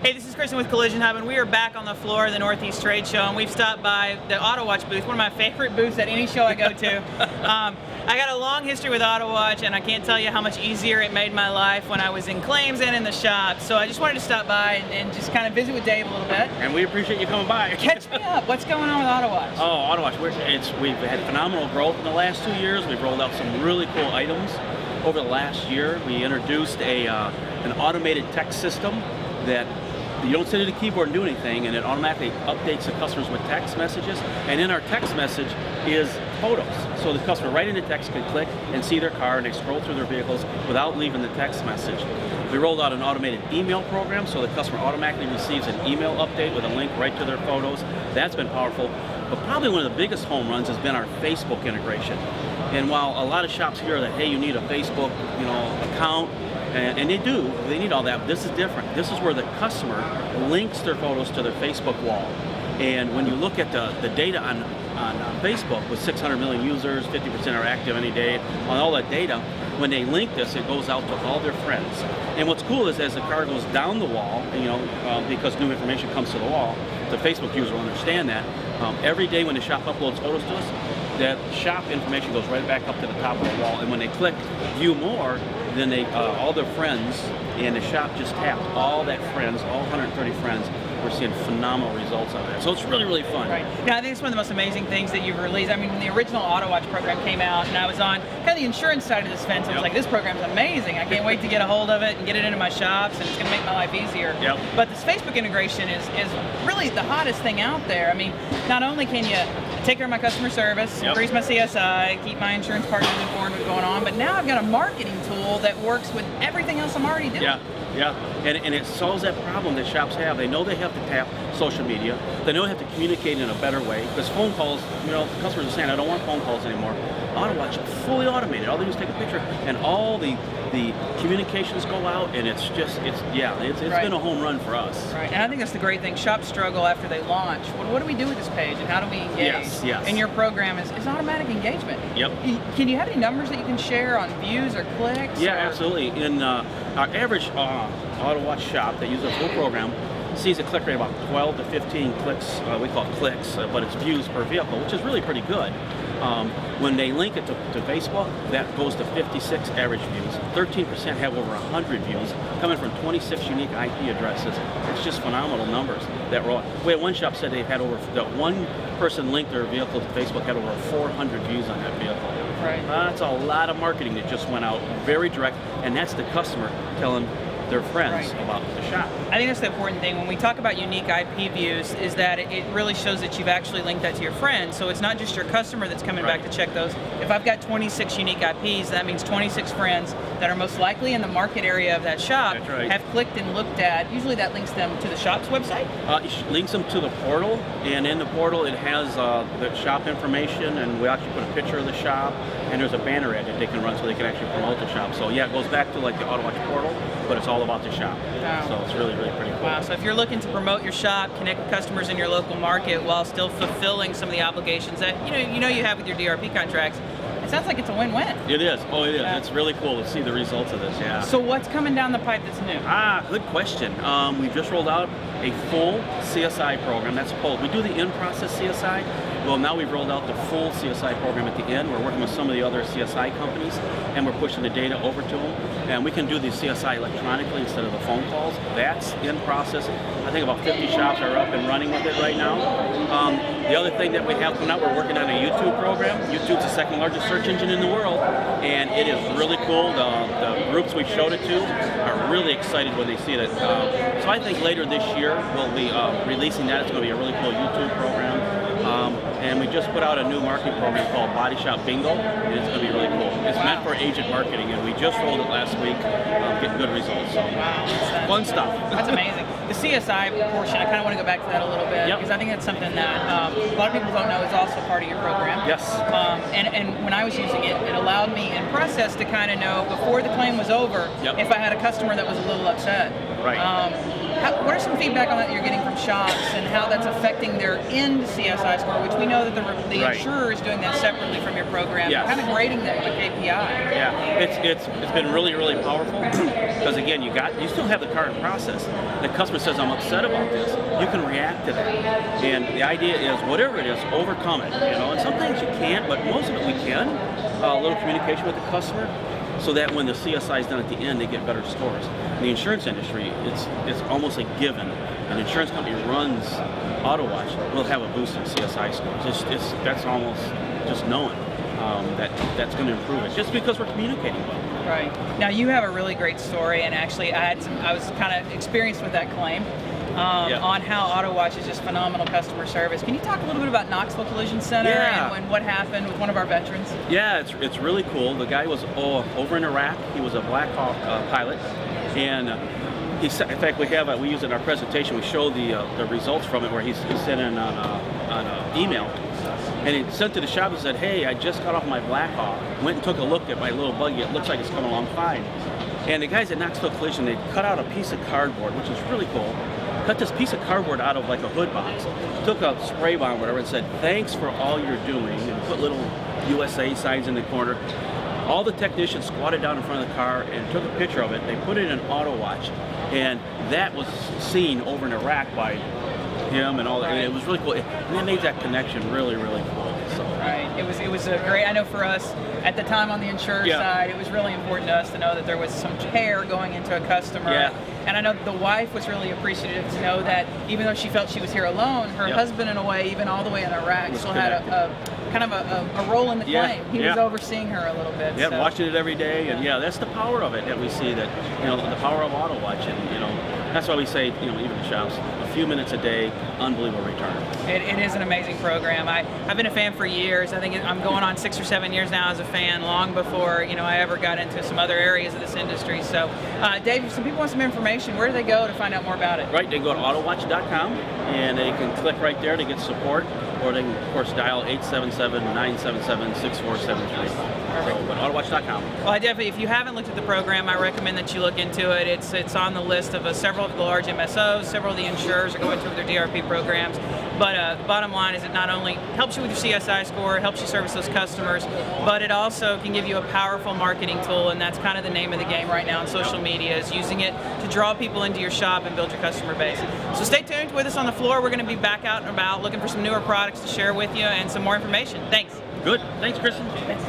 Hey, this is Kristen with Collision Hub, and we are back on the floor of the Northeast Trade Show, and we've stopped by the Autowatch booth, one of my favorite booths at any show I go to. I got a long history with Autowatch, and I can't tell you how much easier it made my life when I was in claims and in the shop. So I just wanted to stop by and just kind of visit with Dave a little bit. And we appreciate you coming by. Catch me up. What's going on with Autowatch? Oh, Autowatch, we've had phenomenal growth in the last 2 years. We've rolled out some really cool items. Over the last year, we introduced an automated text system that you don't sit at a keyboard and do anything, and it automatically updates the customers with text messages. And in our text message is photos. So the customer right in the text can click and see their car, and they scroll through their vehicles without leaving the text message. We rolled out an automated email program, so the customer automatically receives an email update with a link right to their photos. That's been powerful. But probably one of the biggest home runs has been our Facebook integration. And while a lot of shops hear that, hey, you need a Facebook, account, and they need all that. This is different. This is where the customer links their photos to their Facebook wall. And when you look at the data on Facebook, with 600 million users, 50% are active any day, on all that data, when they link this, it goes out to all their friends. And what's cool is as the car goes down the wall, because new information comes to the wall, the Facebook user will understand that. Every day when the shop uploads photos to us, that shop information goes right back up to the top of the wall. And when they click View More, then all their friends in the shop just tapped all that friends, all 130 friends. We're seeing phenomenal results out of that. So it's really, really fun. Right. Yeah, I think it's one of the most amazing things that you've released. I mean, when the original Autowatch program came out, and I was on kind of the insurance side of this fence, I was like, this program's amazing. I can't wait to get a hold of it and get it into my shops, and it's going to make my life easier. Yep. But this Facebook integration is really the hottest thing out there. I mean, not only can you take care of my customer service, increase my CSI, keep my insurance partners informed with what's going on, but now I've got a marketing tool that works with everything else I'm already doing. Yeah, and it solves that problem that shops have. They know they have to tap social media. They know they have to communicate in a better way. Because phone calls, customers are saying, I don't want phone calls anymore. Autowatch, fully automated. All they do is take a picture, and all the communications go out, and it's been a home run for us. Right, and I think that's the great thing. Shops struggle after they launch. What do we do with this page, and how do we engage? Yes. And your program is automatic engagement. Yep. Can you have any numbers that you can share on views or clicks? Yeah, absolutely. In our average Autowatch shop that uses a full program sees a click rate about 12 to 15 clicks. We call it clicks, but it's views per vehicle, which is really pretty good. When they link it to Facebook, that goes to 56 average views. 13% have over 100 views, coming from 26 unique IP addresses. It's just phenomenal numbers that roll. We had one shop said they've had one person linked their vehicle to Facebook had over 400 views on that vehicle. Right. That's a lot of marketing that just went out, very direct, and that's the customer telling their friends about the shop. I think that's the important thing when we talk about unique IP views, is that it really shows that you've actually linked that to your friends. So it's not just your customer that's coming back to check those. If I've got 26 unique IPs, that means 26 friends that are most likely in the market area of that shop have clicked and looked at. Usually that links them to the shop's website? It links them to the portal, and in the portal it has the shop information, and we actually put a picture of the shop, and there's a banner ad that they can run so they can actually promote the shop. So yeah, it goes back to like the Autowatch portal, but it's all about the shop. Wow. So it's really, really pretty cool. Wow, so if you're looking to promote your shop, connect with customers in your local market while still fulfilling some of the obligations that you have with your DRP contracts, it sounds like it's a win-win. It is. Oh, it is. Yeah. It's really cool to see the results of this, yeah. So what's coming down the pipe that's new? Good question. We've just rolled out a full CSI program. That's full. We do the in-process CSI. Well, now we've rolled out the full CSI program at the end. We're working with some of the other CSI companies, and we're pushing the data over to them. And we can do the CSI electronically instead of the phone calls. That's in process. I think about 50 shops are up and running with it right now. The other thing that we have coming out, we're working on a YouTube program. YouTube's the second largest search engine in the world, and it is really cool. The groups we showed it to are really excited when they see it. So I think later this year we'll be releasing that. It's going to be a really cool YouTube program. And we just put out a new marketing program called Bodyshop Bingo, and it's going to be really cool. It's meant for agent marketing, and we just rolled it last week, getting good results. So fun stuff. That's amazing. The CSI portion, I kind of want to go back to that a little bit, because I think that's something that a lot of people don't know is also part of your program. Yes. And when I was using it, it allowed me in process to kind of know before the claim was over if I had a customer that was a little upset. Right. what are some feedback on that you're getting from shops and how that's affecting their end CSI score, which we know that the Right. insurer is doing that separately from your program, Yes. kind of grading them with a KPI. Yeah, it's been really, really powerful because again, you still have the car in process. The customer says, I'm upset about this. You can react to that. And the idea is whatever it is, overcome it. And sometimes you can't, but most of it we can. A little communication with the customer so that when the CSI is done at the end, they get better scores. In the insurance industry, it's almost a given. An insurance company runs Autowatch will have a boost in CSI scores. That's almost just knowing that's going to improve it, just because we're communicating well. Right. Now you have a really great story, and actually I was kind of experienced with that claim on how Autowatch is just phenomenal customer service. Can you talk a little bit about Knoxville Collision Center and what happened with one of our veterans? Yeah, it's really cool. The guy was over in Iraq. He was a Black Hawk pilot, and in fact we use it in our presentation. We show the results from it where he sent in on an email. And he sent to the shop and said, hey, I just got off my Black Hawk, went and took a look at my little buggy. It looks like it's coming along fine. And the guys at Knoxville Collision, they cut out a piece of cardboard, which is really cool. Cut this piece of cardboard out of like a hood box, took a spray bomb or whatever and said, thanks for all you're doing, and put little USA signs in the corner. All the technicians squatted down in front of the car and took a picture of it. They put it in Autowatch, and that was seen over in Iraq by him and all that. And it was really cool. And it made that connection really, really cool. So. Right. It was a great. I know for us at the time on the insurer side, it was really important to us to know that there was some care going into a customer. Yeah. And I know the wife was really appreciative to know that even though she felt she was here alone, her husband, in a way, even all the way in Iraq, still had a kind of a role in the claim. He was overseeing her a little bit. Yeah, watching it every day, and that's the power of it that we see. That the power of Autowatch, and that's why we say even the shops, a few minutes a day, unbelievable return. It is an amazing program. I've been a fan for years. I think I'm going on 6 or 7 years now as a fan, long before I ever got into some other areas of this industry. So, Dave, if some people want some information, where do they go to find out more about it? Right, they go to Autowatch.com, and they can click right there to get support, or they can, of course, dial 877-977-6473. So, but Autowatch.com. Well, if you haven't looked at the program, I recommend that you look into it. It's on the list of several of the large MSOs, several of the insurers are going through their DRP programs. But the bottom line is it not only helps you with your CSI score, helps you service those customers, but it also can give you a powerful marketing tool, and that's kind of the name of the game right now on social media, is using it to draw people into your shop and build your customer base. So stay tuned with us on the floor. We're going to be back out and about looking for some newer products to share with you and some more information. Thanks. Good. Thanks, Kristen. Thanks.